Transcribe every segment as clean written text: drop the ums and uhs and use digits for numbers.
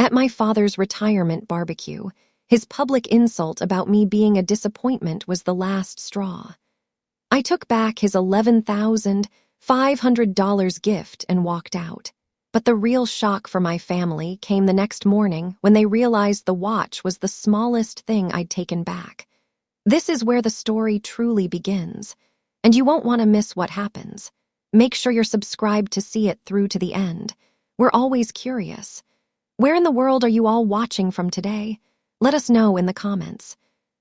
At my father's retirement barbecue, his public insult about me being a disappointment was the last straw. I took back his $11,500 gift and walked out. But the real shock for my family came the next morning when they realized the watch was the smallest thing I'd taken back. This is where the story truly begins, and you won't want to miss what happens. Make sure you're subscribed to see it through to the end. We're always curious. Where in the world are you all watching from today? Let us know in the comments.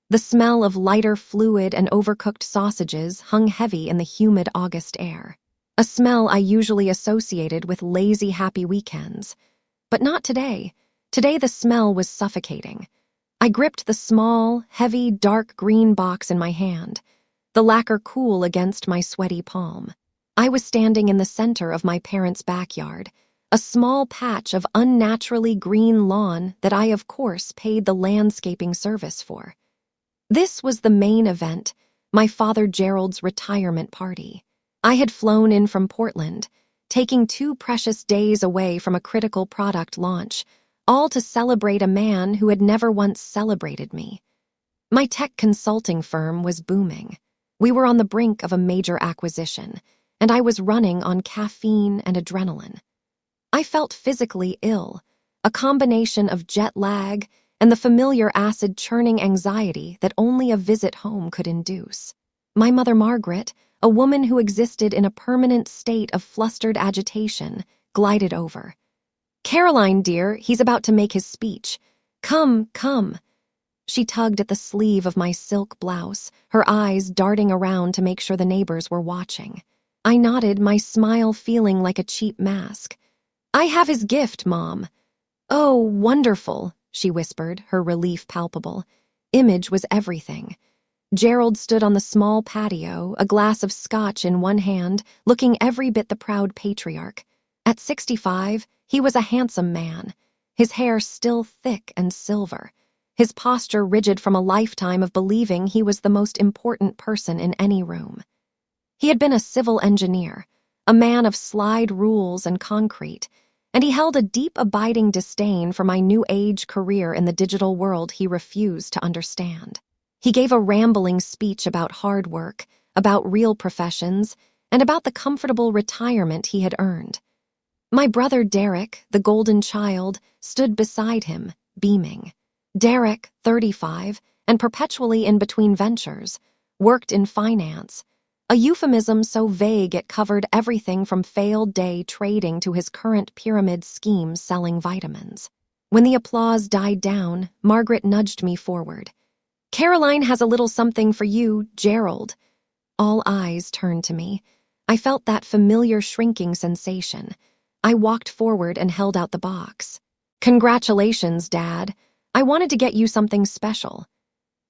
The smell of lighter fluid and overcooked sausages hung heavy in the humid August air. A smell I usually associated with lazy, happy weekends. But not today. Today the smell was suffocating. I gripped the small, heavy, dark green box in my hand, the lacquer cool against my sweaty palm. I was standing in the center of my parents' backyard, a small patch of unnaturally green lawn that I, of course, paid the landscaping service for. This was the main event, my father Gerald's retirement party. I had flown in from Portland, taking 2 precious days away from a critical product launch, all to celebrate a man who had never once celebrated me. My tech consulting firm was booming. We were on the brink of a major acquisition, and I was running on caffeine and adrenaline. I felt physically ill, a combination of jet lag and the familiar acid-churning anxiety that only a visit home could induce. My mother Margaret, a woman who existed in a permanent state of flustered agitation, glided over. "Caroline, dear, he's about to make his speech. Come, come." She tugged at the sleeve of my silk blouse, her eyes darting around to make sure the neighbors were watching. I nodded, my smile feeling like a cheap mask. "I have his gift, Mom." "Oh, wonderful," she whispered, her relief palpable. Image was everything. Gerald stood on the small patio, a glass of scotch in one hand, looking every bit the proud patriarch. At 65, he was a handsome man, his hair still thick and silver, his posture rigid from a lifetime of believing he was the most important person in any room. He had been a civil engineer, a man of slide rules and concrete, and he held a deep, abiding disdain for my new age career in the digital world he refused to understand. He gave a rambling speech about hard work, about real professions, and about the comfortable retirement he had earned. My brother Derek, the golden child, stood beside him, beaming. Derek, 35, and perpetually in between ventures, worked in finance, a euphemism so vague it covered everything from failed day trading to his current pyramid scheme selling vitamins. When the applause died down, Margaret nudged me forward. "Caroline has a little something for you, Gerald." All eyes turned to me. I felt that familiar shrinking sensation. I walked forward and held out the box. "Congratulations, Dad. I wanted to get you something special."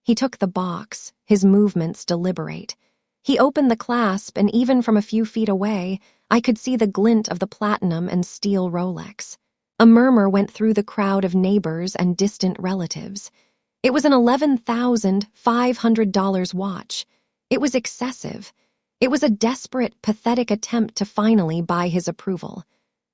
He took the box, his movements deliberate. He opened the clasp, and even from a few feet away, I could see the glint of the platinum and steel Rolex. A murmur went through the crowd of neighbors and distant relatives. It was an $11,500 watch. It was excessive. It was a desperate, pathetic attempt to finally buy his approval.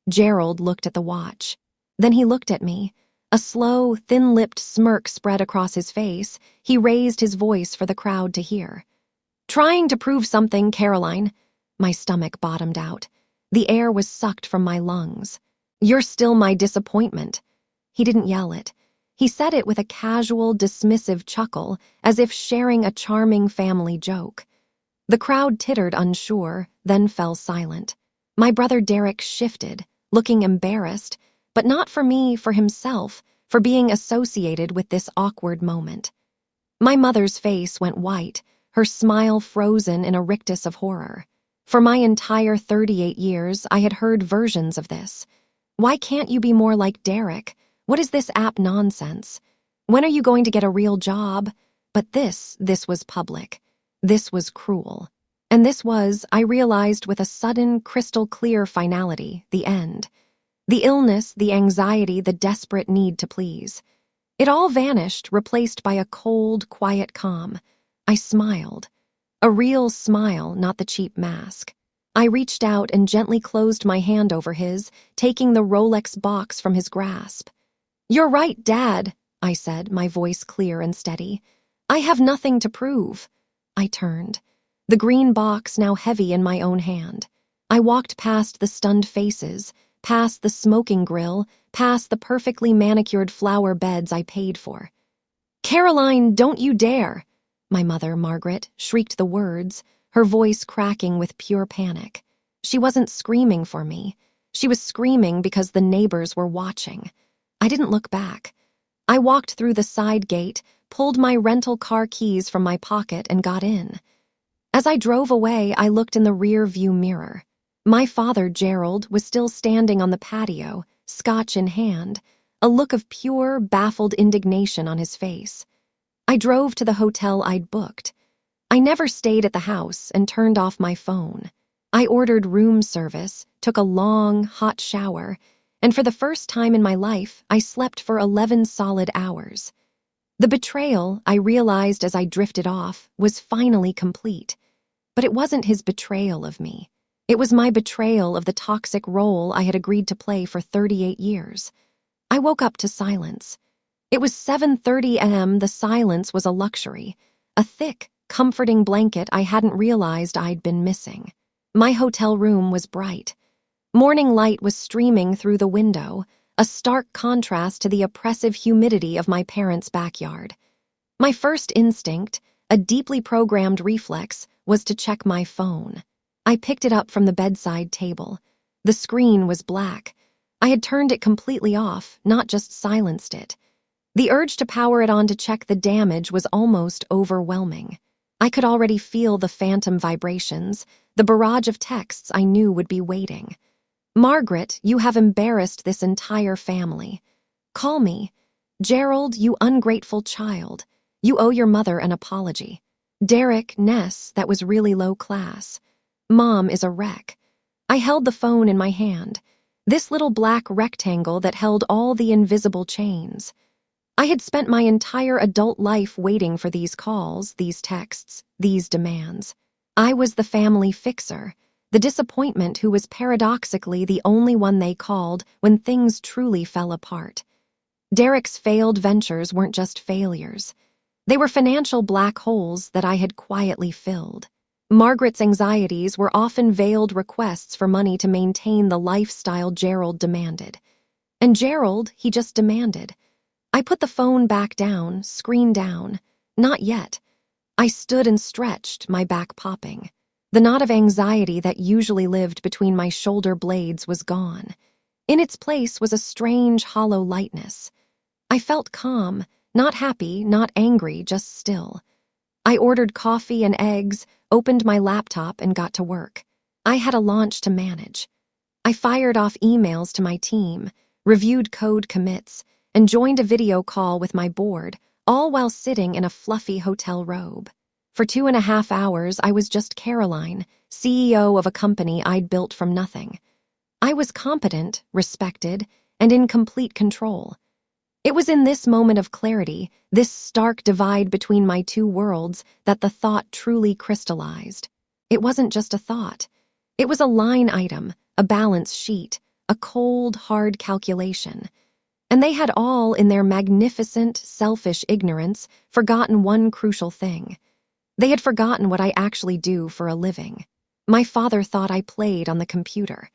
Gerald looked at the watch. Then he looked at me. A slow, thin-lipped smirk spread across his face. He raised his voice for the crowd to hear. "Trying to prove something, Caroline." My stomach bottomed out. The air was sucked from my lungs. "You're still my disappointment." He didn't yell it. He said it with a casual, dismissive chuckle, as if sharing a charming family joke. The crowd tittered unsure, then fell silent. My brother Derek shifted, looking embarrassed, but not for me, for himself, for being associated with this awkward moment. My mother's face went white, her smile frozen in a rictus of horror. For my entire 38 years, I had heard versions of this. "Why can't you be more like Derek? What is this app nonsense? When are you going to get a real job?" But this was public. This was cruel. And this was, I realized with a sudden, crystal-clear finality, the end. The illness, the anxiety, the desperate need to please. It all vanished, replaced by a cold, quiet calm. I smiled. A real smile, not the cheap mask. I reached out and gently closed my hand over his, taking the Rolex box from his grasp. "You're right, Dad," I said, my voice clear and steady. "I have nothing to prove." I turned, the green box now heavy in my own hand. I walked past the stunned faces, past the smoking grill, past the perfectly manicured flower beds I paid for. "Caroline, don't you dare!" My mother, Margaret, shrieked the words, her voice cracking with pure panic. She wasn't screaming for me. She was screaming because the neighbors were watching. I didn't look back. I walked through the side gate, pulled my rental car keys from my pocket, and got in. As I drove away, I looked in the rear view mirror. My father, Gerald, was still standing on the patio, scotch in hand, a look of pure, baffled indignation on his face. I drove to the hotel I'd booked. I never stayed at the house and turned off my phone. I ordered room service, took a long, hot shower, and for the first time in my life, I slept for 11 solid hours. The betrayal, I realized as I drifted off, was finally complete. But it wasn't his betrayal of me. It was my betrayal of the toxic role I had agreed to play for 38 years. I woke up to silence. It was 7:30 a.m. The silence was a luxury, a thick, comforting blanket I hadn't realized I'd been missing. My hotel room was bright. Morning light was streaming through the window, a stark contrast to the oppressive humidity of my parents' backyard. My first instinct, a deeply programmed reflex, was to check my phone. I picked it up from the bedside table. The screen was black. I had turned it completely off, not just silenced it. The urge to power it on to check the damage was almost overwhelming. I could already feel the phantom vibrations, the barrage of texts I knew would be waiting. "Margaret, you have embarrassed this entire family. Call me. Gerald, you ungrateful child. You owe your mother an apology. Derek, Ness, that was really low class. Mom is a wreck." I held the phone in my hand, this little black rectangle that held all the invisible chains. I had spent my entire adult life waiting for these calls, these texts, these demands. I was the family fixer, the disappointment who was paradoxically the only one they called when things truly fell apart. Derek's failed ventures weren't just failures. They were financial black holes that I had quietly filled. Margaret's anxieties were often veiled requests for money to maintain the lifestyle Gerald demanded. And Gerald, he just demanded. I put the phone back down, screen down. Not yet. I stood and stretched, my back popping. The knot of anxiety that usually lived between my shoulder blades was gone. In its place was a strange, hollow lightness. I felt calm, not happy, not angry, just still. I ordered coffee and eggs, opened my laptop, and got to work. I had a launch to manage. I fired off emails to my team, reviewed code commits, and joined a video call with my board, all while sitting in a fluffy hotel robe. For 2.5 hours, I was just Caroline, CEO of a company I'd built from nothing. I was competent, respected, and in complete control. It was in this moment of clarity, this stark divide between my two worlds, that the thought truly crystallized. It wasn't just a thought. It was a line item, a balance sheet, a cold, hard calculation. And they had all, in their magnificent, selfish ignorance, forgotten one crucial thing. They had forgotten what I actually do for a living. My father thought I played on the computer.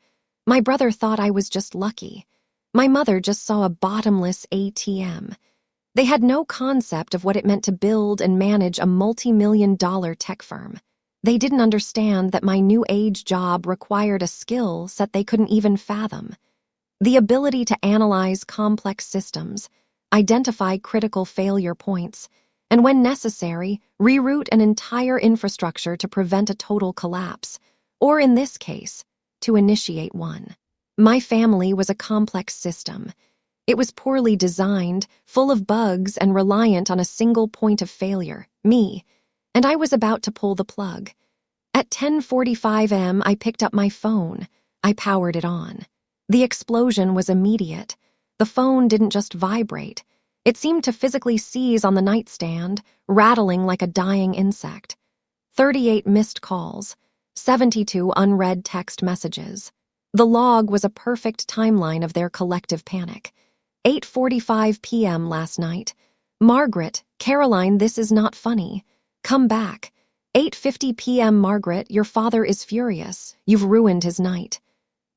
My brother thought I was just lucky. My mother just saw a bottomless ATM. They had no concept of what it meant to build and manage a multi-million-dollar tech firm. They didn't understand that my new age job required a skill set they couldn't even fathom. The ability to analyze complex systems, identify critical failure points, and when necessary, reroute an entire infrastructure to prevent a total collapse, or in this case, to initiate one. My family was a complex system. It was poorly designed, full of bugs, and reliant on a single point of failure, me, and I was about to pull the plug. At 10:45 a.m., I picked up my phone. I powered it on. The explosion was immediate. The phone didn't just vibrate. It seemed to physically seize on the nightstand, rattling like a dying insect. 38 missed calls, 72 unread text messages. The log was a perfect timeline of their collective panic. 8:45 p.m. last night. Margaret, Caroline, this is not funny. Come back. 8:50 p.m. Margaret, your father is furious. You've ruined his night.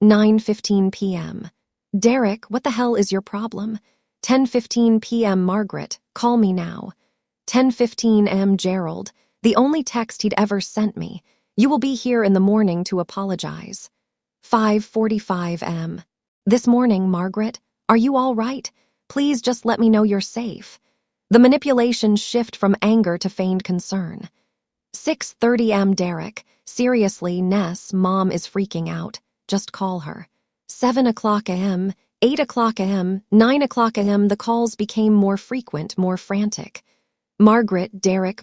9:15 p.m. Derek, what the hell is your problem? 10:15 p.m. Margaret, call me now. 10:15 m. Gerald, the only text he'd ever sent me. You will be here in the morning to apologize. 5:45 m. This morning, Margaret, are you all right? Please just let me know you're safe. The manipulations shift from anger to feigned concern. 6:30 m. Derek, seriously, Ness, Mom is freaking out. Just call her. 7 o'clock a.m., 8 o'clock a.m., 9 o'clock a.m. The calls became more frequent, more frantic. Margaret, Derek,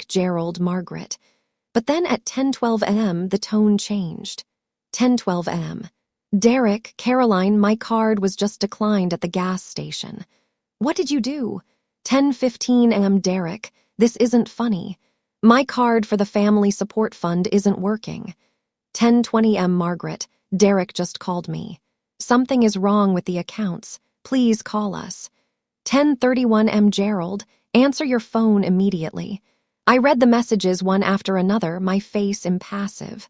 Gerald, Margaret. But then at 10:12 a.m., the tone changed. 10:12 a.m. Derek, Caroline, my card was just declined at the gas station. What did you do? 10:15 a.m. Derek, this isn't funny. My card for the family support fund isn't working. 10:20 m. Margaret, Derek just called me. Something is wrong with the accounts. Please call us. 10:31 m. Gerald, answer your phone immediately. I read the messages one after another, my face impassive.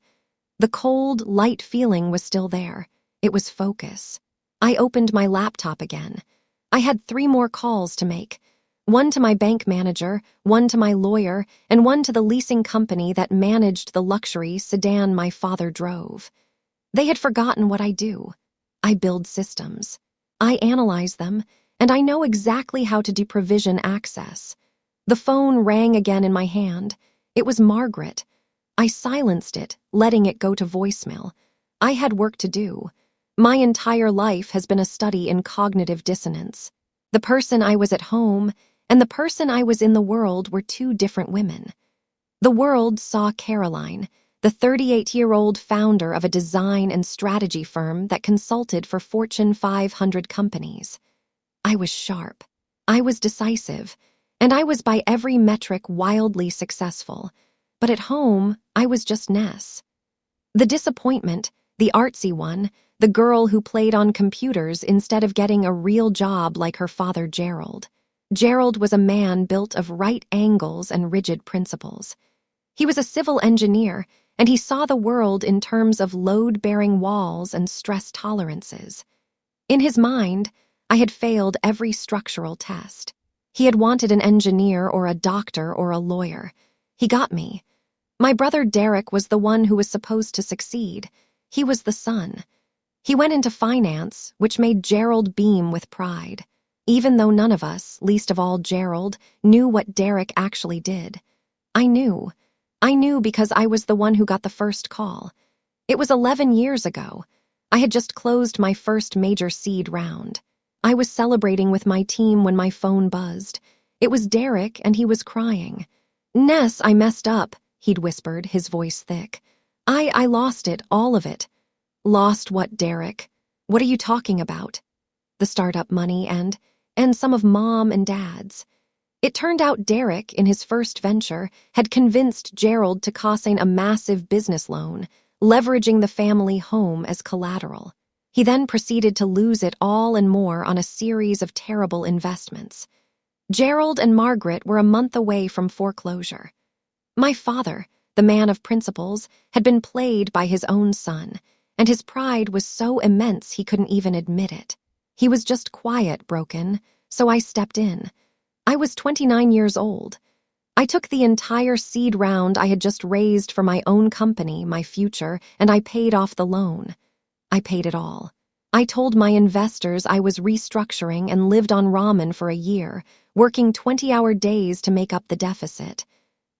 The cold, light feeling was still there. It was focus. I opened my laptop again. I had 3 more calls to make. One to my bank manager, one to my lawyer, and one to the leasing company that managed the luxury sedan my father drove. They had forgotten what I do. I build systems. I analyze them, and I know exactly how to deprovision access. The phone rang again in my hand. It was Margaret. I silenced it, letting it go to voicemail. I had work to do. My entire life has been a study in cognitive dissonance. The person I was at home and the person I was in the world were 2 different women. The world saw Caroline, the 38-year-old founder of a design and strategy firm that consulted for Fortune 500 companies. I was sharp. I was decisive. And I was by every metric wildly successful. But at home, I was just Ness. The disappointment, the artsy one, the girl who played on computers instead of getting a real job like her father Gerald. Gerald was a man built of right angles and rigid principles. He was a civil engineer, and he saw the world in terms of load-bearing walls and stress tolerances. In his mind, I had failed every structural test. He had wanted an engineer or a doctor or a lawyer. He got me. My brother Derek was the one who was supposed to succeed. He was the son. He went into finance, which made Gerald beam with pride, even though none of us, least of all Gerald, knew what Derek actually did. I knew. I knew because I was the one who got the first call. It was 11 years ago. I had just closed my first major seed round. I was celebrating with my team when my phone buzzed. It was Derek, and he was crying. Ness, I messed up, he'd whispered, his voice thick. I lost it, all of it. Lost what, Derek? What are you talking about? The startup money and some of Mom and Dad's. It turned out Derek, in his first venture, had convinced Gerald to consign a massive business loan, leveraging the family home as collateral. He then proceeded to lose it all and more on a series of terrible investments. Gerald and Margaret were a month away from foreclosure. My father, the man of principles, had been played by his own son, and his pride was so immense he couldn't even admit it. He was just quiet, broken, so I stepped in. I was 29 years old. I took the entire seed round I had just raised for my own company, my future, and I paid off the loan. I paid it all. I told my investors I was restructuring and lived on ramen for a year, working 20-hour days to make up the deficit.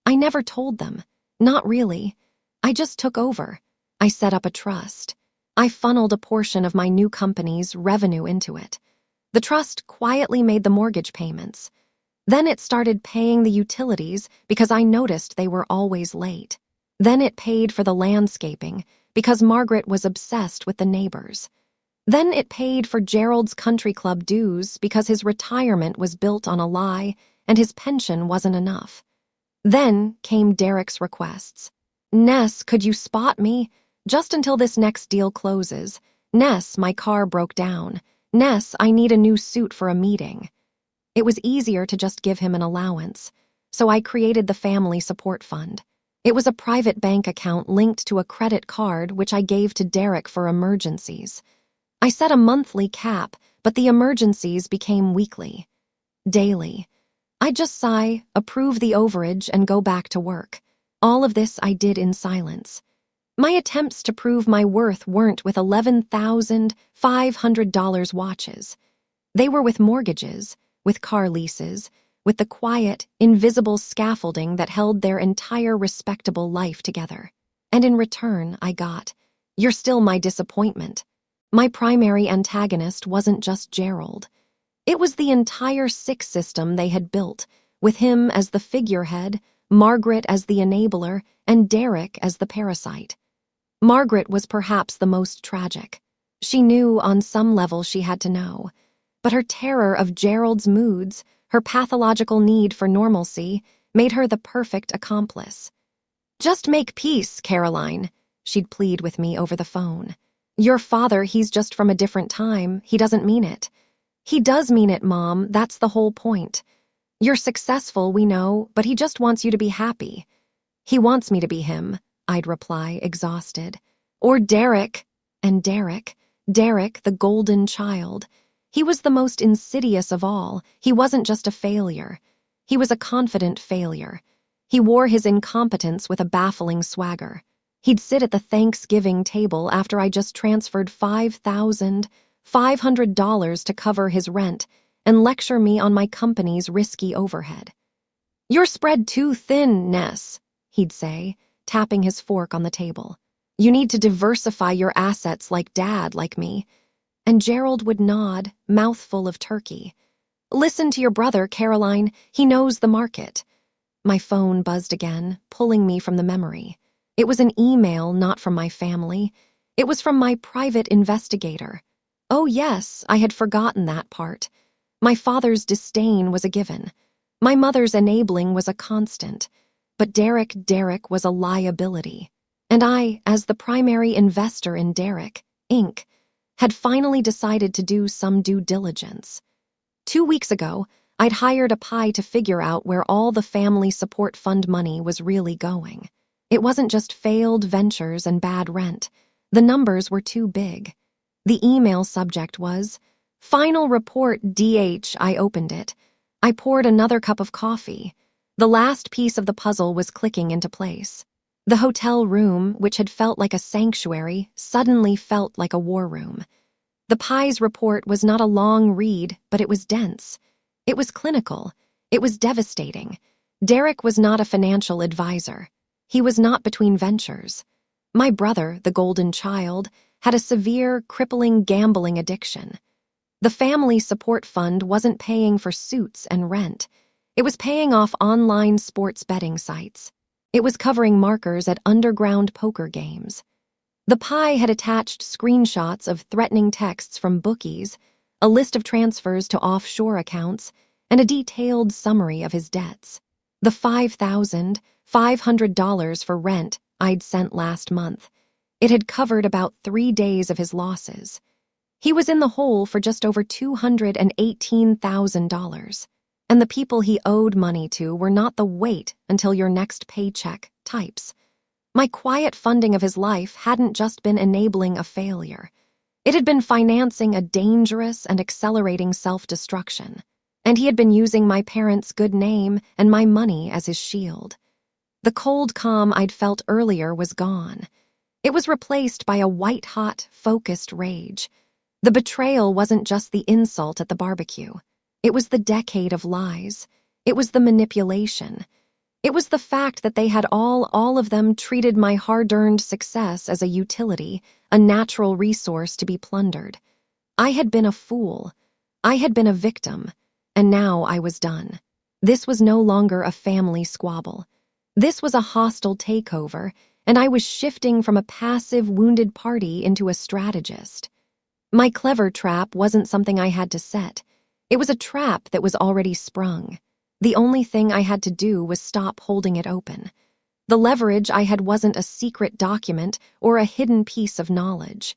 I never told them. Not really. I just took over. I set up a trust. I funneled a portion of my new company's revenue into it. The trust quietly made the mortgage payments. Then it started paying the utilities because I noticed they were always late. Then it paid for the landscaping because Margaret was obsessed with the neighbors. Then it paid for Gerald's country club dues because his retirement was built on a lie and his pension wasn't enough. Then came Derek's requests. Ness, could you spot me? Just until this next deal closes. Ness, my car broke down. "Ness, I need a new suit for a meeting." It was easier to just give him an allowance, so I created the family support fund. It was a private bank account linked to a credit card which I gave to Derek for emergencies. I set a monthly cap, but the emergencies became weekly, daily. I'd just sigh, approve the overage, and go back to work. All of this I did in silence. My attempts to prove my worth weren't with $11,500 watches. They were with mortgages, with car leases, with the quiet, invisible scaffolding that held their entire respectable life together. And in return, I got, "You're still my disappointment." My primary antagonist wasn't just Gerald. It was the entire sick system they had built, with him as the figurehead, Margaret as the enabler, and Derek as the parasite. Margaret was perhaps the most tragic. She knew on some level she had to know, but her terror of Gerald's moods, her pathological need for normalcy, made her the perfect accomplice. "Just make peace, Caroline," she'd plead with me over the phone. "Your father, he's just from a different time. He doesn't mean it." "He does mean it, Mom. That's the whole point. You're successful, we know, but he just wants you to be happy." "He wants me to be him," I'd reply, exhausted. "Or Derek." And Derek, the golden child. He was the most insidious of all. He wasn't just a failure. He was a confident failure. He wore his incompetence with a baffling swagger. He'd sit at the Thanksgiving table after I just transferred $5,500 to cover his rent and lecture me on my company's risky overhead. "You're spread too thin, Ness," he'd say, tapping his fork on the table. "You need to diversify your assets like Dad, like me." And Gerald would nod, mouthful of turkey. "Listen to your brother, Caroline. He knows the market." My phone buzzed again, pulling me from the memory. It was an email not from my family. It was from my private investigator. Oh yes, I had forgotten that part. My father's disdain was a given. My mother's enabling was a constant. But Derek was a liability. And I, as the primary investor in Derek, Inc., had finally decided to do some due diligence. 2 weeks ago, I'd hired a pie to figure out where all the family support fund money was really going. It wasn't just failed ventures and bad rent. The numbers were too big. The email subject was, "Final report DH." I opened it. I poured another cup of coffee. The last piece of the puzzle was clicking into place. The hotel room, which had felt like a sanctuary, suddenly felt like a war room. The pie's report was not a long read, but it was dense. It was clinical. It was devastating. Derek was not a financial advisor. He was not between ventures. My brother, the golden child, had a severe, crippling gambling addiction. The family support fund wasn't paying for suits and rent. It was paying off online sports betting sites. It was covering markers at underground poker games. The pie had attached screenshots of threatening texts from bookies, a list of transfers to offshore accounts, and a detailed summary of his debts. The $5,500 for rent I'd sent last month. It had covered about 3 days of his losses. He was in the hole for just over $218,000. And the people he owed money to were not the wait until your next paycheck types. My quiet funding of his life hadn't just been enabling a failure. It had been financing a dangerous and accelerating self-destruction. And he had been using my parents' good name and my money as his shield. The cold calm I'd felt earlier was gone. It was replaced by a white-hot, focused rage. The betrayal wasn't just the insult at the barbecue. It was the decade of lies. It was the manipulation. It was the fact that they had all of them treated my hard-earned success as a utility, a natural resource to be plundered. I had been a fool. I had been a victim. And now I was done. This was no longer a family squabble. This was a hostile takeover, and I was shifting from a passive, wounded party into a strategist. My clever trap wasn't something I had to set. It was a trap that was already sprung. The only thing I had to do was stop holding it open. The leverage I had wasn't a secret document or a hidden piece of knowledge.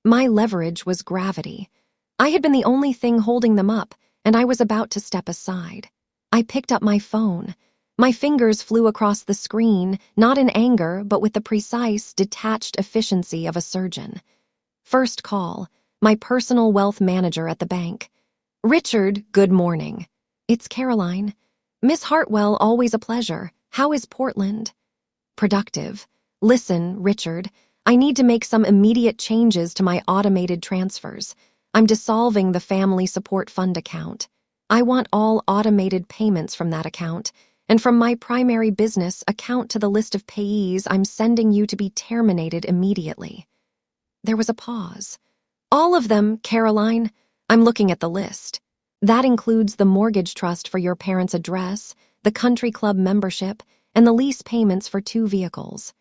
My leverage was gravity. I had been the only thing holding them up, and I was about to step aside. I picked up my phone. My fingers flew across the screen, not in anger, but with the precise, detached efficiency of a surgeon. First call, my personal wealth manager at the bank. Richard, good morning. It's Caroline. Miss Hartwell, always a pleasure. How is Portland? Productive. Listen, Richard, I need to make some immediate changes to my automated transfers. I'm dissolving the Family Support Fund account. I want all automated payments from that account, and from my primary business account to the list of payees I'm sending you to be terminated immediately. There was a pause. All of them, Caroline. I'm looking at the list. That includes the mortgage trust for your parents' address, the country club membership, and the lease payments for 2 vehicles.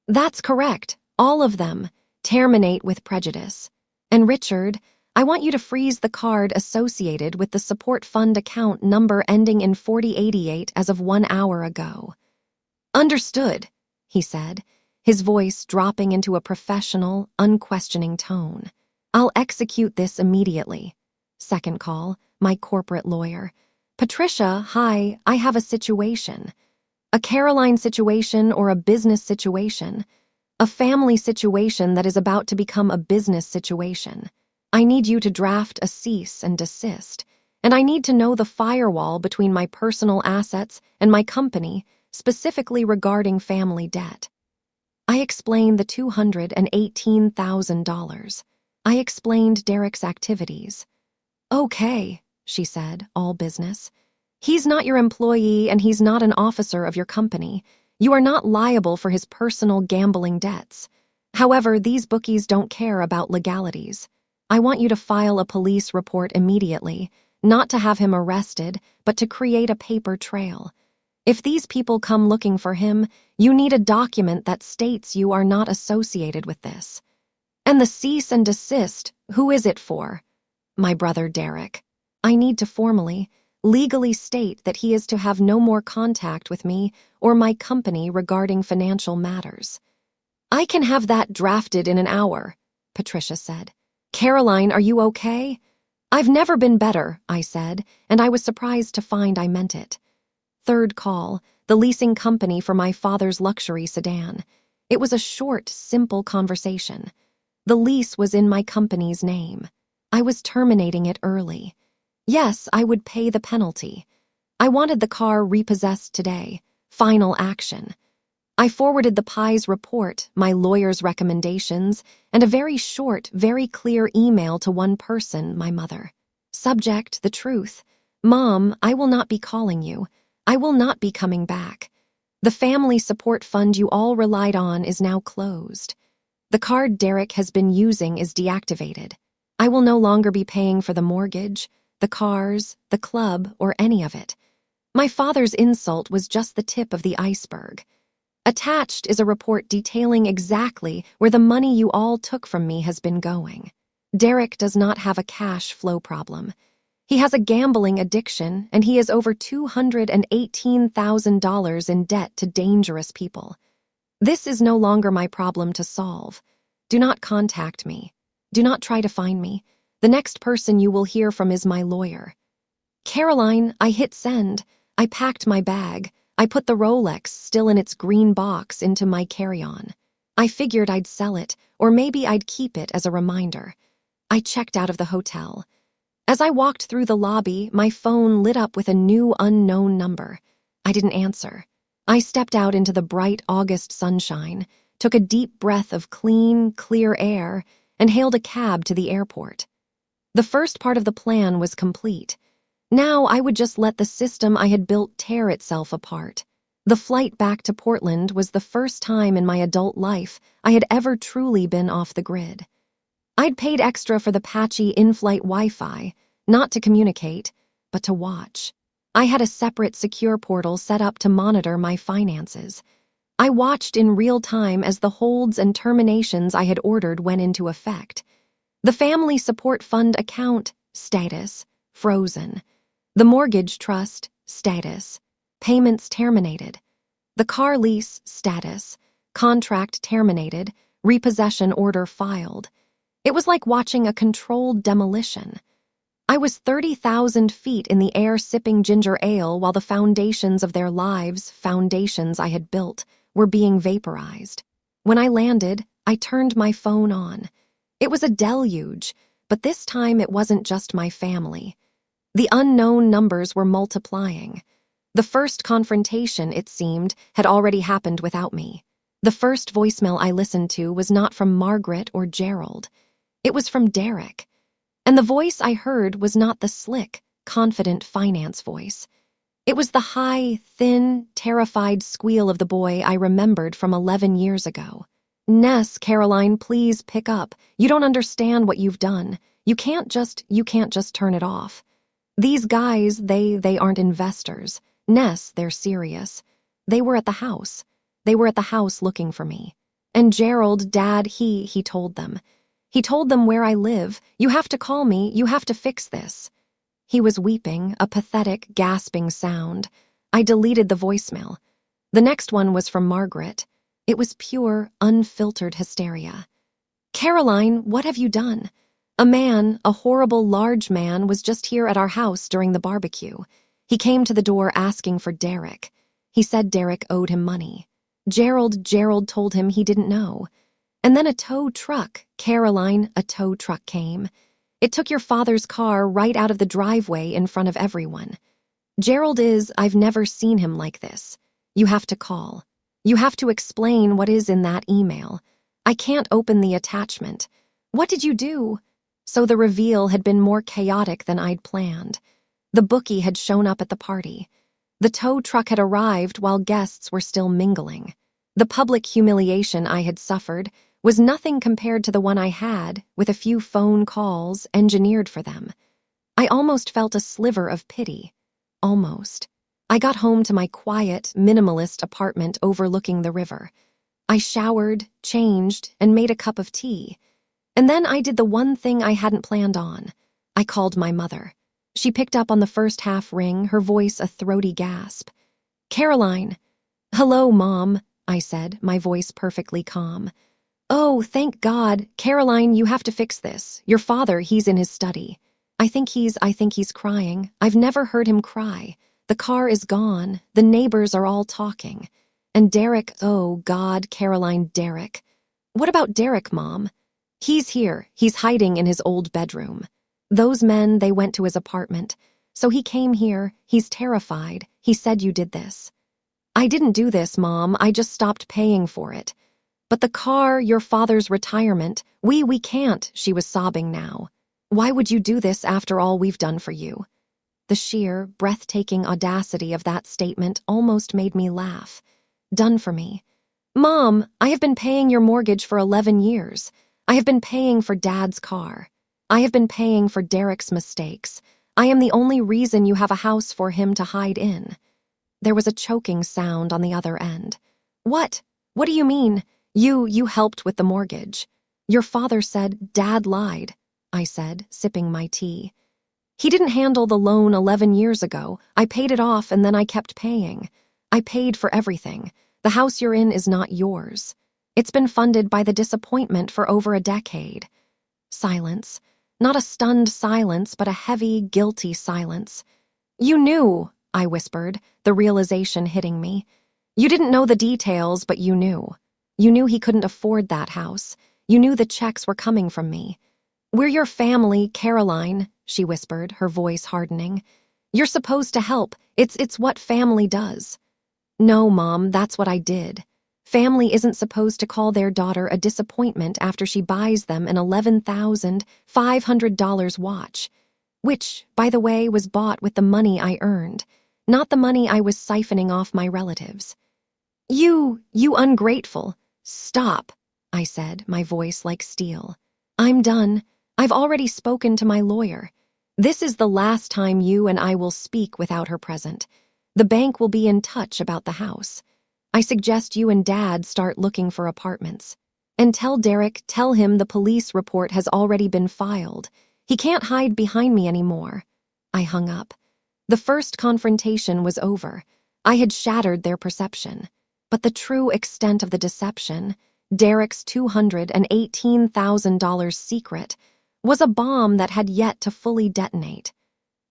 That's correct. All of them. Terminate with prejudice. And Richard, I want you to freeze the card associated with the support fund account number ending in 4088 as of 1 hour ago. Understood, he said, his voice dropping into a professional, unquestioning tone. I'll execute this immediately. Second call, my corporate lawyer. Patricia, hi, I have a situation. A Caroline situation or a business situation. A family situation that is about to become a business situation. I need you to draft a cease and desist, and I need to know the firewall between my personal assets and my company, specifically regarding family debt. I explained the $218,000. I explained Derek's activities. Okay, she said, all business. He's not your employee and he's not an officer of your company. You are not liable for his personal gambling debts. However, these bookies don't care about legalities. I want you to file a police report immediately, not to have him arrested, but to create a paper trail. If these people come looking for him, you need a document that states you are not associated with this. And the cease and desist, who is it for? My brother Derek. I need to formally, legally state that he is to have no more contact with me or my company regarding financial matters. I can have that drafted in an hour, Patricia said. Caroline, are you okay? I've never been better, I said, and I was surprised to find I meant it. Third call, the leasing company for my father's luxury sedan. It was a short, simple conversation. The lease was in my company's name. I was terminating it early. Yes, I would pay the penalty. I wanted the car repossessed today. Final action. I forwarded the PI's report, my lawyer's recommendations, and a very short, very clear email to one person, my mother. Subject, the truth. Mom, I will not be calling you. I will not be coming back. The family support fund you all relied on is now closed. The card Derek has been using is deactivated. I will no longer be paying for the mortgage, the cars, the club, or any of it. My father's insult was just the tip of the iceberg. Attached is a report detailing exactly where the money you all took from me has been going. Derek does not have a cash flow problem. He has a gambling addiction, and he is over $218,000 in debt to dangerous people. This is no longer my problem to solve. Do not contact me. Do not try to find me. The next person you will hear from is my lawyer. Caroline, I hit send. I packed my bag. I put the Rolex, still in its green box, into my carry-on. I figured I'd sell it, or maybe I'd keep it as a reminder. I checked out of the hotel. As I walked through the lobby, my phone lit up with a new unknown number. I didn't answer. I stepped out into the bright August sunshine, took a deep breath of clean, clear air, and hailed a cab to the airport. The first part of the plan was complete. Now I would just let the system I had built tear itself apart. The flight back to Portland was the first time in my adult life I had ever truly been off the grid. I'd paid extra for the patchy in-flight Wi-Fi, not to communicate, but to watch. I had a separate secure portal set up to monitor my finances. I watched in real time as the holds and terminations I had ordered went into effect. The Family Support Fund account, status, frozen. The mortgage trust, status, payments terminated. The car lease, status, contract terminated, repossession order filed. It was like watching a controlled demolition. I was 30,000 feet in the air sipping ginger ale while the foundations of their lives, foundations I had built, were being vaporized. When I landed, I turned my phone on. It was a deluge, but this time it wasn't just my family. The unknown numbers were multiplying. The first confrontation, it seemed, had already happened without me. The first voicemail I listened to was not from Margaret or Gerald. It was from Derek. And the voice I heard was not the slick, confident finance voice. It was the high, thin, terrified squeal of the boy I remembered from 11 years ago. Ness, Caroline, please pick up. You don't understand what you've done. You can't just turn it off. These guys, they aren't investors. Ness, they're serious. They were at the house. They were at the house looking for me. And Gerald, Dad, he told them. He told them where I live. You have to call me. You have to fix this. He was weeping, a pathetic, gasping sound. I deleted the voicemail. The next one was from Margaret. It was pure, unfiltered hysteria. Caroline, what have you done? A man, a horrible, large man, was just here at our house during the barbecue. He came to the door asking for Derek. He said Derek owed him money. Gerald told him he didn't know. And then a tow truck, Caroline, a tow truck came. It took your father's car right out of the driveway in front of everyone. I've never seen him like this. You have to call. You have to explain what is in that email. I can't open the attachment. What did you do? So the reveal had been more chaotic than I'd planned. The bookie had shown up at the party. The tow truck had arrived while guests were still mingling. The public humiliation I had suffered was nothing compared to the one I had, with a few phone calls, engineered for them. I almost felt a sliver of pity. Almost. I got home to my quiet, minimalist apartment overlooking the river. I showered, changed, and made a cup of tea. And then I did the one thing I hadn't planned on. I called my mother. She picked up on the first half ring, her voice a throaty gasp. Caroline. Hello, Mom, I said, my voice perfectly calm. Oh, thank God. Caroline, you have to fix this. Your father, he's in his study. I think he's crying. I've never heard him cry. The car is gone. The neighbors are all talking. And Derek, oh God, Caroline, Derek. What about Derek, Mom? He's here. He's hiding in his old bedroom. Those men, they went to his apartment. So he came here. He's terrified. He said you did this. I didn't do this, Mom. I just stopped paying for it. But the car, your father's retirement, we can't, she was sobbing now. Why would you do this after all we've done for you? The sheer, breathtaking audacity of that statement almost made me laugh. Done for me. Mom, I have been paying your mortgage for 11 years. I have been paying for Dad's car. I have been paying for Derek's mistakes. I am the only reason you have a house for him to hide in. There was a choking sound on the other end. What? What do you mean? You helped with the mortgage. Your father said Dad lied, I said, sipping my tea. He didn't handle the loan 11 years ago. I paid it off and then I kept paying. I paid for everything. The house you're in is not yours. It's been funded by the disappointment for over a decade. Silence. Not a stunned silence, but a heavy, guilty silence. You knew, I whispered, the realization hitting me. You didn't know the details, but you knew. You knew he couldn't afford that house. You knew the checks were coming from me. We're your family, Caroline, she whispered, her voice hardening. You're supposed to help. It's what family does. No, Mom, that's what I did. Family isn't supposed to call their daughter a disappointment after she buys them an $11,500 watch, which, by the way, was bought with the money I earned, not the money I was siphoning off my relatives. You ungrateful. Stop, I said, my voice like steel. I'm done. I've already spoken to my lawyer. This is the last time you and I will speak without her present. The bank will be in touch about the house. I suggest you and Dad start looking for apartments. And tell him the police report has already been filed. He can't hide behind me anymore. I hung up. The first confrontation was over. I had shattered their perception. But the true extent of the deception, Derek's $218,000 secret, was a bomb that had yet to fully detonate.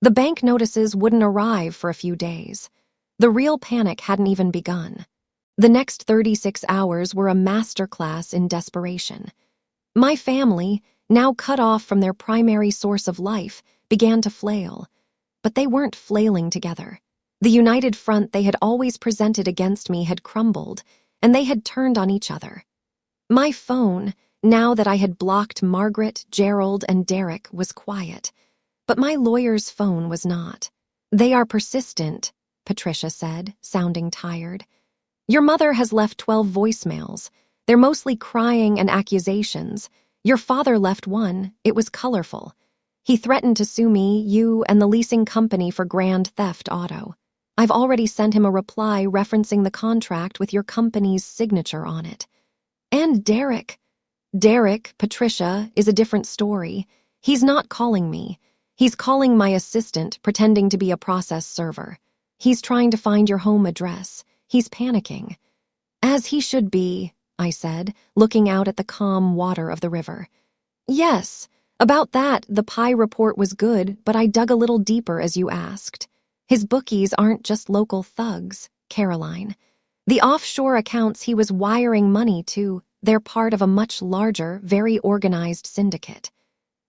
The bank notices wouldn't arrive for a few days. The real panic hadn't even begun. The next 36 hours were a masterclass in desperation. My family, now cut off from their primary source of life, began to flail. But they weren't flailing together. The united front they had always presented against me had crumbled, and they had turned on each other. My phone, now that I had blocked Margaret, Gerald, and Derek, was quiet. But my lawyer's phone was not. "They are persistent," Patricia said, sounding tired. "Your mother has left 12 voicemails. They're mostly crying and accusations. Your father left one. It was colorful. He threatened to sue me, you, and the leasing company for grand theft auto. I've already sent him a reply referencing the contract with your company's signature on it. And Derek, Patricia, is a different story. He's not calling me. He's calling my assistant, pretending to be a process server. He's trying to find your home address. He's panicking." "As he should be," I said, looking out at the calm water of the river. "Yes, about that, the pie report was good, but I dug a little deeper as you asked. His bookies aren't just local thugs, Caroline. The offshore accounts he was wiring money to, they're part of a much larger, very organized syndicate.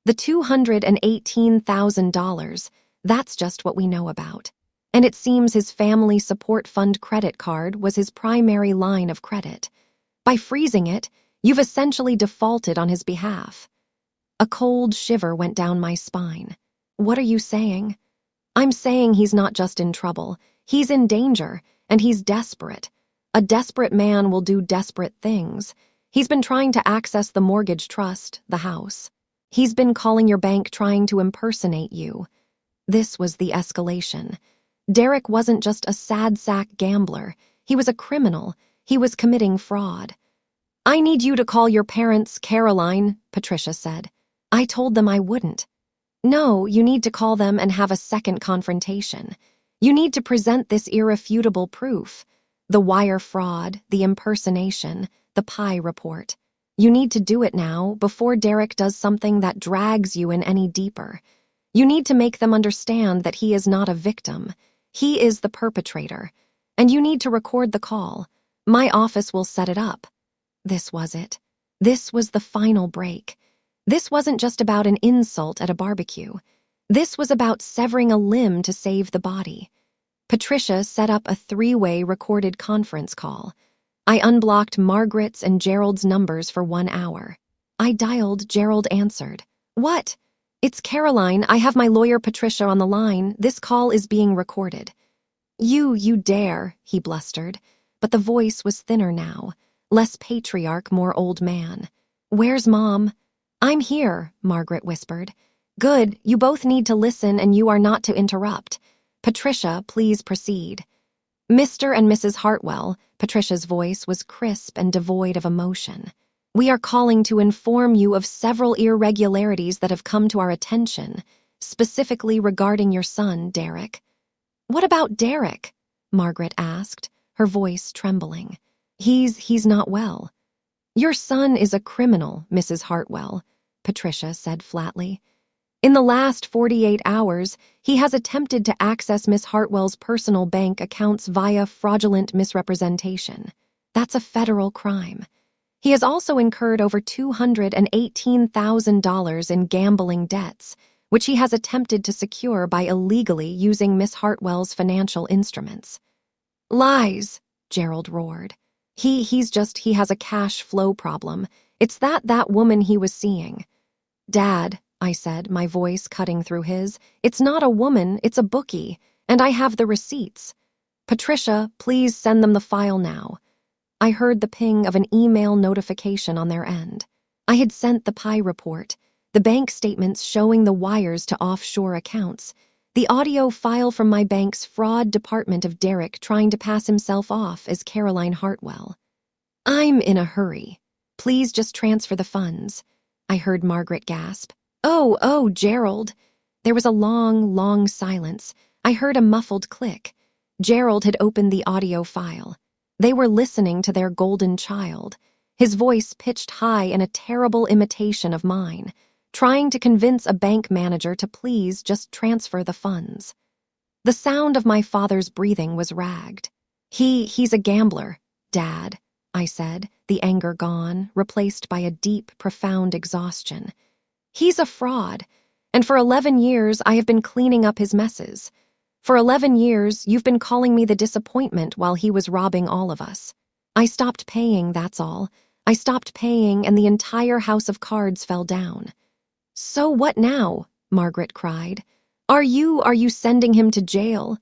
The $218,000, that's just what we know about. And it seems his family support fund credit card was his primary line of credit. By freezing it, you've essentially defaulted on his behalf." A cold shiver went down my spine. "What are you saying?" "I'm saying he's not just in trouble. He's in danger, and he's desperate. A desperate man will do desperate things. He's been trying to access the mortgage trust, the house. He's been calling your bank trying to impersonate you." This was the escalation. Derek wasn't just a sad sack gambler. He was a criminal. He was committing fraud. "I need you to call your parents, Caroline," Patricia said. I told them I wouldn't. "No, you need to call them and have a second confrontation. You need to present this irrefutable proof. The wire fraud, the impersonation, the pie report. You need to do it now, before Derek does something that drags you in any deeper. You need to make them understand that he is not a victim. He is the perpetrator. And you need to record the call. My office will set it up." This was it. This was the final break. This wasn't just about an insult at a barbecue. This was about severing a limb to save the body. Patricia set up a 3-way recorded conference call. I unblocked Margaret's and Gerald's numbers for 1 hour. I dialed, Gerald answered. "What?" "It's Caroline. I have my lawyer Patricia on the line. This call is being recorded." You dare," he blustered. But the voice was thinner now. Less patriarch, more old man. "Where's Mom?" "I'm here," Margaret whispered. "Good, you both need to listen and you are not to interrupt. Patricia, please proceed." "Mr. and Mrs. Hartwell," Patricia's voice was crisp and devoid of emotion. "We are calling to inform you of several irregularities that have come to our attention, specifically regarding your son, Derek." "What about Derek?" Margaret asked, her voice trembling. He's not well." "Your son is a criminal, Mrs. Hartwell," Patricia said flatly. "In the last 48 hours, he has attempted to access Miss Hartwell's personal bank accounts via fraudulent misrepresentation. That's a federal crime. He has also incurred over $218,000 in gambling debts, which he has attempted to secure by illegally using Miss Hartwell's financial instruments." "Lies," Gerald roared. He has a cash flow problem. It's that woman he was seeing." "Dad," I said, my voice cutting through his, "it's not a woman, it's a bookie, and I have the receipts. Patricia, please send them the file now." I heard the ping of an email notification on their end. I had sent the pie report, the bank statements showing the wires to offshore accounts, the audio file from my bank's fraud department of Derek trying to pass himself off as Caroline Hartwell. "I'm in a hurry. Please just transfer the funds," I heard Margaret gasp. Oh, Gerald." There was a long silence. I heard a muffled click. Gerald had opened the audio file. They were listening to their golden child. his voice pitched high in a terrible imitation of mine, trying to convince a bank manager to please just transfer the funds. The sound of my father's breathing was ragged. He's a gambler, Dad, I said, the anger gone, replaced by a deep, profound exhaustion. He's a fraud, and for 11 years I have been cleaning up his messes. For 11 years, you've been calling me the disappointment while he was robbing all of us. I stopped paying, that's all. I stopped paying, and the entire house of cards fell down. So what now? Margaret cried. Are you sending him to jail?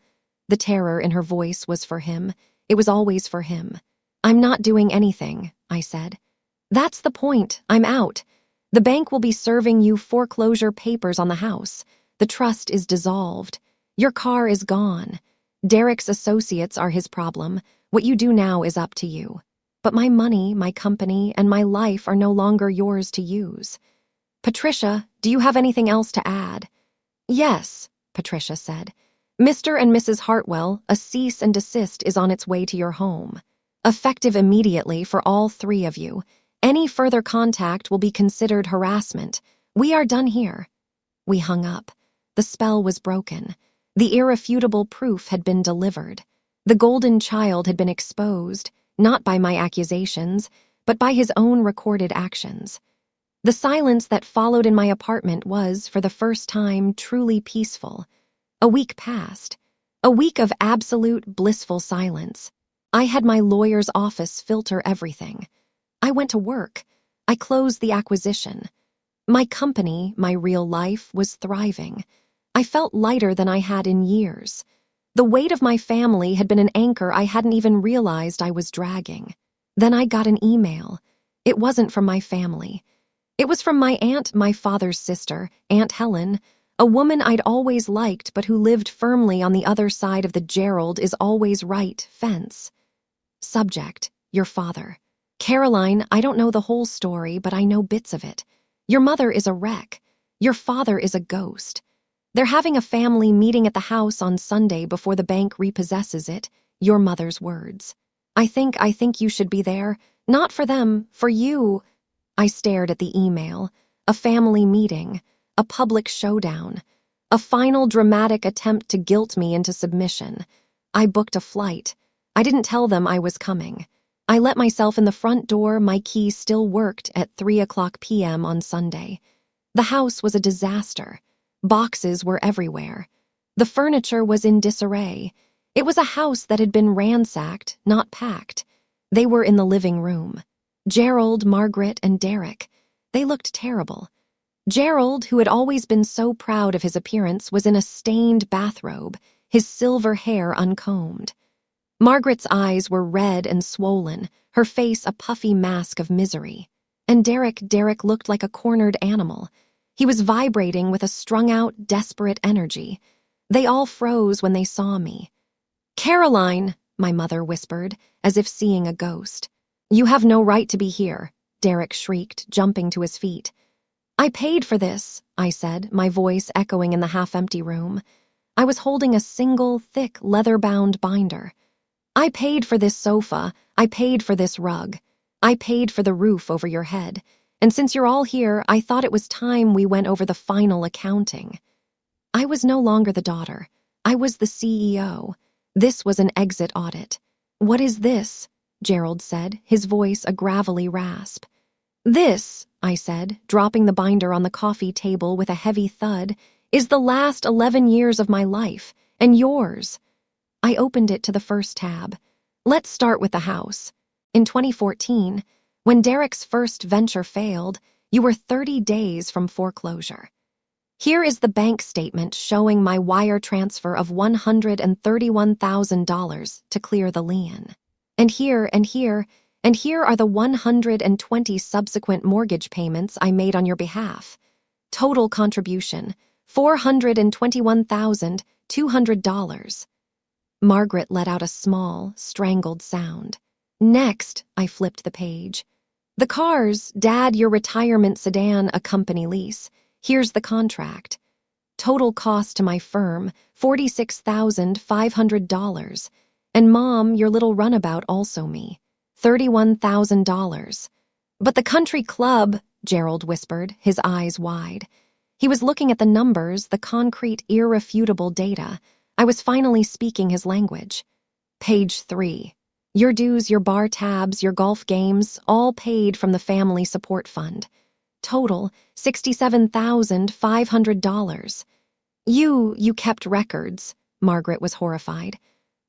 The terror in her voice was for him. It was always for him. I'm not doing anything, I said. That's the point. I'm out. The bank will be serving you foreclosure papers on the house. The trust is dissolved. Your car is gone. Derek's associates are his problem. What you do now is up to you. But my money, my company, and my life are no longer yours to use. Patricia, do you have anything else to add? Yes, Patricia said. Mr. and Mrs. Hartwell, a cease and desist is on its way to your home. Effective immediately for all three of you. Any further contact will be considered harassment. We are done here. We hung up. The spell was broken. The irrefutable proof had been delivered. The golden child had been exposed, not by my accusations, but by his own recorded actions. The silence that followed in my apartment was, for the first time, truly peaceful. A week passed. A week of absolute, blissful silence. I had my lawyer's office filter everything. I went to work. I closed the acquisition. My company, my real life, was thriving. I felt lighter than I had in years. The weight of my family had been an anchor I hadn't even realized I was dragging. Then I got an email. It wasn't from my family. It was from my aunt, my father's sister, Aunt Helen, a woman I'd always liked but who lived firmly on the other side of the Gerald is always right fence. Subject, your father. Caroline, I don't know the whole story, but I know bits of it. Your mother is a wreck. Your father is a ghost. They're having a family meeting at the house on Sunday before the bank repossesses it, your mother's words. I think you should be there. Not for them, for you. I stared at the email. A family meeting. A public showdown. A final dramatic attempt to guilt me into submission. I booked a flight. I didn't tell them I was coming. I let myself in the front door. My key still worked at 3:00 p.m. on Sunday. The house was a disaster. Boxes were everywhere. The furniture was in disarray. It was a house that had been ransacked, not packed. They were in the living room. Gerald, Margaret, and Derek. They looked terrible. Gerald, who had always been so proud of his appearance, was in a stained bathrobe, his silver hair uncombed. Margaret's eyes were red and swollen, her face a puffy mask of misery. And Derek looked like a cornered animal. He was vibrating with a strung-out, desperate energy. They all froze when they saw me. Caroline, my mother whispered, as if seeing a ghost. You have no right to be here, Derek shrieked, jumping to his feet. I paid for this, I said, my voice echoing in the half-empty room. I was holding a single, thick, leather-bound binder. I paid for this sofa. I paid for this rug. I paid for the roof over your head. And since you're all here, I thought it was time we went over the final accounting. I was no longer the daughter. I was the CEO. This was an exit audit. What is this? Gerald said, his voice a gravelly rasp. This, I said, dropping the binder on the coffee table with a heavy thud, is the last 11 years of my life, and yours. I opened it to the first tab. Let's start with the house. In 2014, when Derek's first venture failed, you were 30 days from foreclosure. Here is the bank statement showing my wire transfer of $131,000 to clear the lien. And here are the 120 subsequent mortgage payments I made on your behalf. Total contribution, $421,200. Margaret let out a small, strangled sound. Next, I flipped the page. The cars, Dad, your retirement sedan, a company lease. Here's the contract. Total cost to my firm, $46,500. And Mom, your little runabout, also me, $31,000. But the country club, Gerald whispered, his eyes wide. He was looking at the numbers, the concrete, irrefutable data. I was finally speaking his language. Page 3. Your dues, your bar tabs, your golf games, all paid from the family support fund. Total, $67,500. You kept records. Margaret was horrified.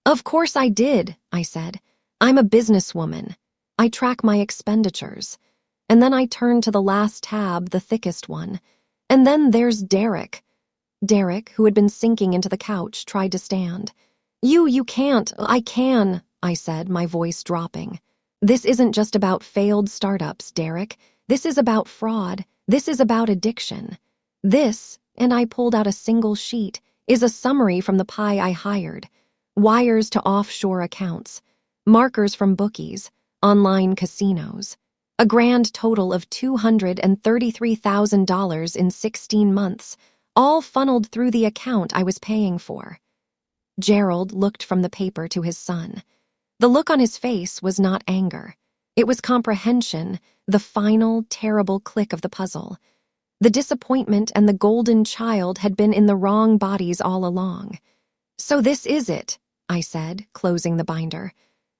Of course I did, I said. I'm a businesswoman. I track my expenditures. And then I turned to the last tab, the thickest one. And then there's Derek. Derek, who had been sinking into the couch, tried to stand. You can't. I can, I said, my voice dropping. This isn't just about failed startups, Derek. This is about fraud. This is about addiction. This, and I pulled out a single sheet, is a summary from the pie I hired. Wires to offshore accounts. Markers from bookies. Online casinos. A grand total of $233,000 in 16 months, all funneled through the account I was paying for. Gerald looked from the paper to his son. The look on his face was not anger. It was comprehension, the final, terrible click of the puzzle. The disappointment and the golden child had been in the wrong bodies all along. So this is it, I said, closing the binder.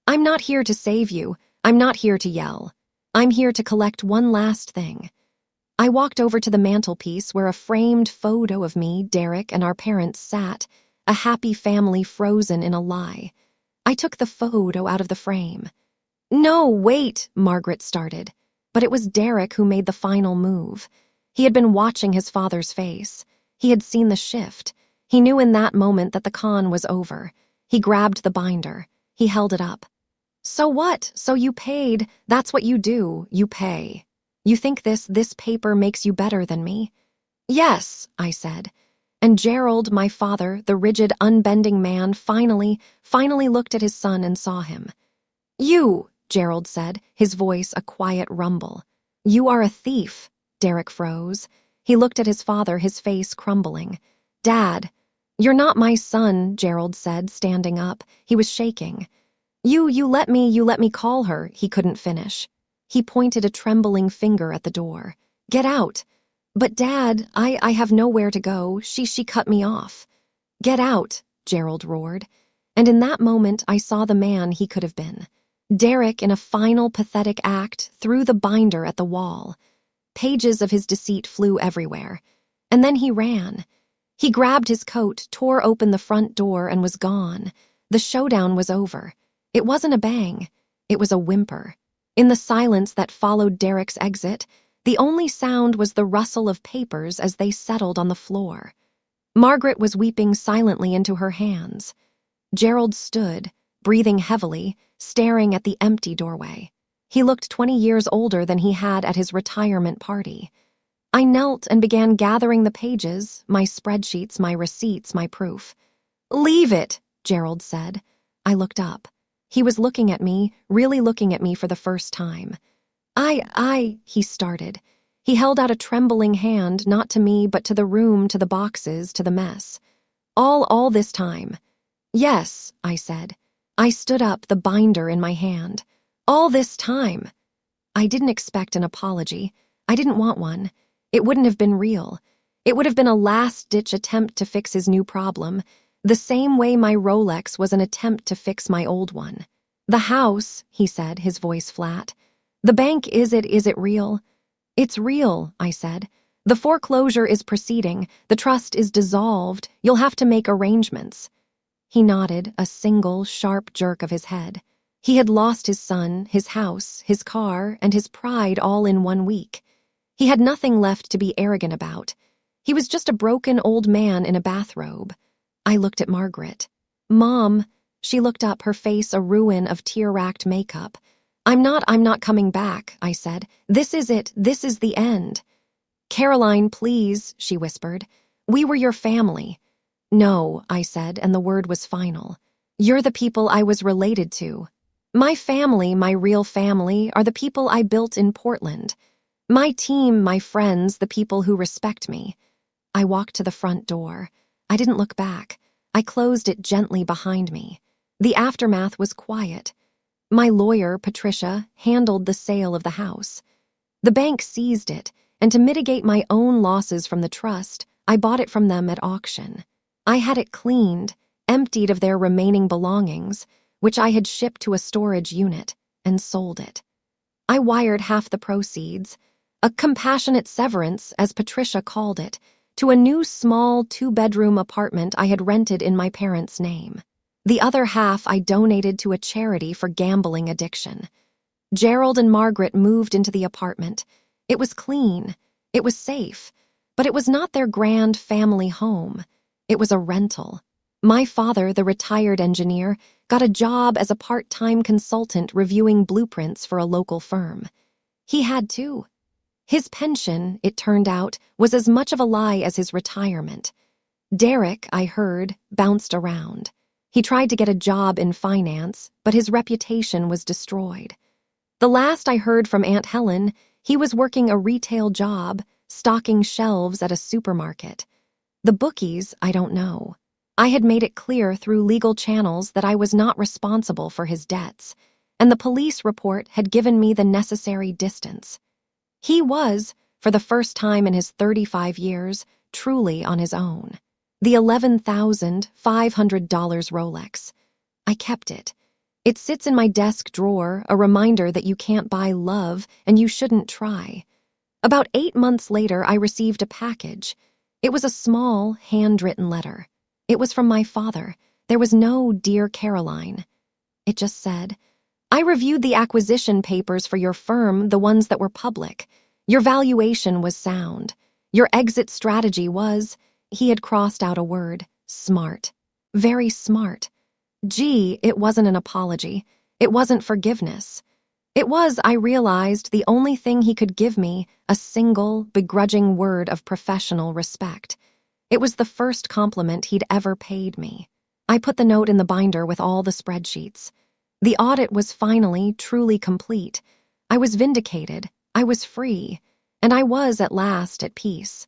I'm not here to save you. I'm not here to yell. I'm here to collect one last thing. I walked over to the mantelpiece where a framed photo of me, Derek, and our parents sat, a happy family frozen in a lie. I took the photo out of the frame. No, wait, Margaret started. But it was Derek who made the final move. He had been watching his father's face. He had seen the shift. He knew in that moment that the con was over. He grabbed the binder. He held it up. So what? So you paid. That's what you do. You pay. You think this paper makes you better than me? Yes, I said. And Gerald, my father, the rigid, unbending man, finally looked at his son and saw him. You, Gerald said, his voice a quiet rumble. You are a thief. Derek froze. He looked at his father, his face crumbling. Dad, you're not my son, Gerald said, standing up. He was shaking. You let me call her, he couldn't finish. He pointed a trembling finger at the door. Get out. But Dad, I have nowhere to go. She cut me off. Get out, Gerald roared. And in that moment, I saw the man he could have been. Derek, in a final pathetic act, threw the binder at the wall. Pages of his deceit flew everywhere. And then he ran. He grabbed his coat, tore open the front door, and was gone. The showdown was over. It wasn't a bang. It was a whimper. In the silence that followed Derek's exit, the only sound was the rustle of papers as they settled on the floor. Margaret was weeping silently into her hands. Gerald stood, breathing heavily, staring at the empty doorway. He looked 20 years older than he had at his retirement party. I knelt and began gathering the pages, my spreadsheets, my receipts, my proof. Leave it, Gerald said. I looked up. He was looking at me, really looking at me for the first time. He started. He held out a trembling hand, not to me, but to the room, to the boxes, to the mess. All this time. Yes, I said. I stood up, the binder in my hand. All this time. I didn't expect an apology. I didn't want one. It wouldn't have been real. It would have been a last-ditch attempt to fix his new problem, the same way my Rolex was an attempt to fix my old one. The house, he said, his voice flat. The bank, is it real? It's real, I said. The foreclosure is proceeding. The trust is dissolved. You'll have to make arrangements. He nodded, a single, sharp jerk of his head. He had lost his son, his house, his car, and his pride all in 1 week. He had nothing left to be arrogant about. He was just a broken old man in a bathrobe. I looked at Margaret. Mom, she looked up, her face a ruin of tear-racked makeup. I'm not coming back, I said. This is it. This is the end. Caroline, please, she whispered. We were your family. No, I said, and the word was final. You're the people I was related to. My family, my real family, are the people I built in Portland. My team, my friends, the people who respect me. I walked to the front door. I didn't look back. I closed it gently behind me. The aftermath was quiet. My lawyer, Patricia, handled the sale of the house. The bank seized it, and to mitigate my own losses from the trust, I bought it from them at auction. I had it cleaned, emptied of their remaining belongings, which I had shipped to a storage unit, and sold it. I wired half the proceeds, a compassionate severance, as Patricia called it, to a new small 2-bedroom apartment I had rented in my parents' name. The other half I donated to a charity for gambling addiction. Gerald and Margaret moved into the apartment. It was clean, it was safe, but it was not their grand family home. It was a rental. My father, the retired engineer, got a job as a part-time consultant reviewing blueprints for a local firm. He had too. His pension, it turned out, was as much of a lie as his retirement. Derek, I heard, bounced around. He tried to get a job in finance, but his reputation was destroyed. The last I heard from Aunt Helen, he was working a retail job, stocking shelves at a supermarket. The bookies, I don't know. I had made it clear through legal channels that I was not responsible for his debts, and the police report had given me the necessary distance. He was, for the first time in his 35 years, truly on his own. The $11,500 Rolex. I kept it. It sits in my desk drawer, a reminder that you can't buy love and you shouldn't try. About 8 months later, I received a package. It was a small, handwritten letter. It was from my father. There was no "Dear Caroline." It just said, "I reviewed the acquisition papers for your firm, the ones that were public. Your valuation was sound. Your exit strategy was," he had crossed out a word, "smart. Very smart." Gee, it wasn't an apology. It wasn't forgiveness. It was, I realized, the only thing he could give me, a single, begrudging word of professional respect. It was the first compliment he'd ever paid me. I put the note in the binder with all the spreadsheets. The audit was finally, truly complete. I was vindicated, I was free, and I was at last at peace.